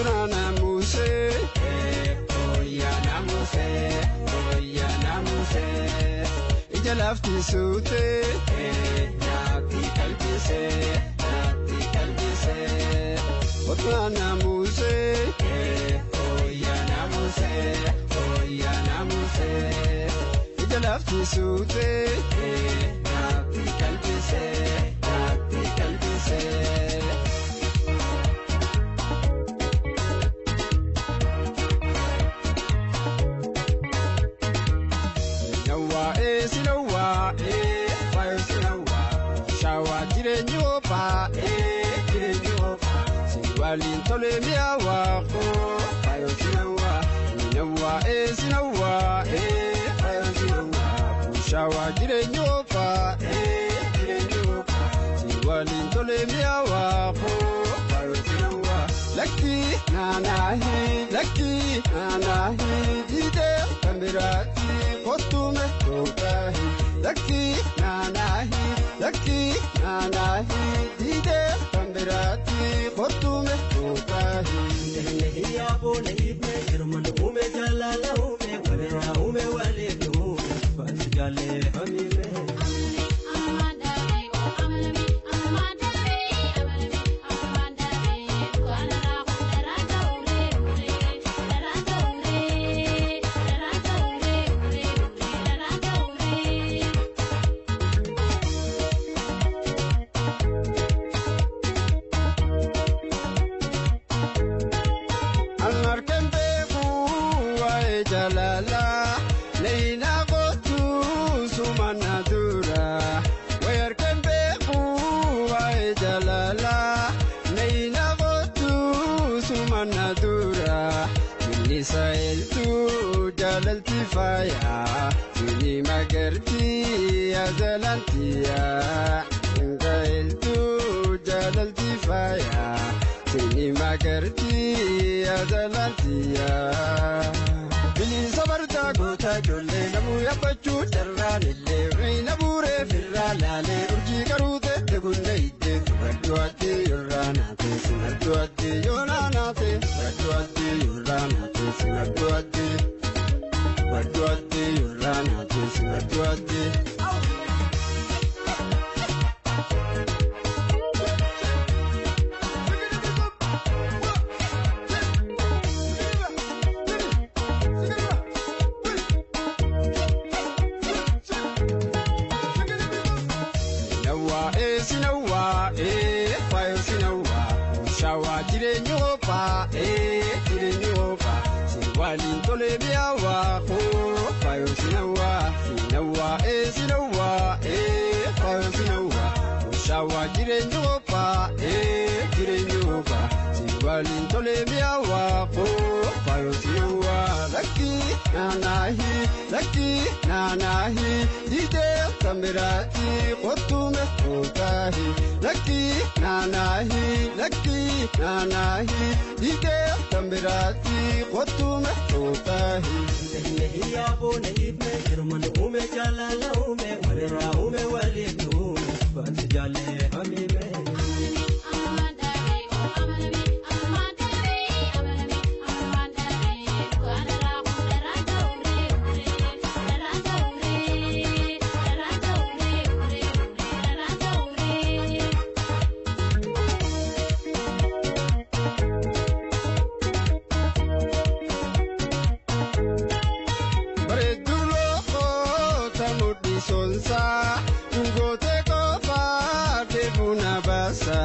Oturana muse, oya namuse, ijalafti sute, nati kalbise. Oturana muse, oya namuse, ijalafti sute, nati kalbise. Sinawa, fire sinawa, shawa jirenyopa, jirenyopa. Siwalin tole miawa ko, fire sinawa, sinawa, fire sinawa, shawa jirenyopa, jirenyopa. Siwalin tole miawa ko, fire sinawa. Lucky nanahi, ide kamerati, kostume kokahi. Lucky nanahi, ide kamerati, kostume kokahi. Nehi abo nehi me irman ume jalala ume warera ume wale ume fasjale hami me. Jalala, leina gotu sumanadura. Where can be jalala, leina gotu sumanadura. Misael tu jalal tifaya, ini magerti azalantia. Misael tu jalal tifaya, ini magerti azalantia. Sabarta gota jolle namu yabachu darranille reina bure firralale urji karute tegunne ide radwati yoranate sinadwati yoranate radwati yoranate sinadwati radwati yoranate sinadwati. Sinawa, fire sinawa, shawa jirenyopa, jirenyopa. Siwalin tole miawa ko, fire sinawa, fire sinawa, shawa jirenyopa, jirenyopa. Siwalin tole miawa ko, fire sinawa. Lucky nanahi, ide kamerati, kotume kokahi. Lucky nanahi, ide kamerati, kotume kokahi. Nehi abo nehi me irman ume jalala ume warera ume wale ume fasjale hami me. Sonsa, tungote kopa, teguna basa.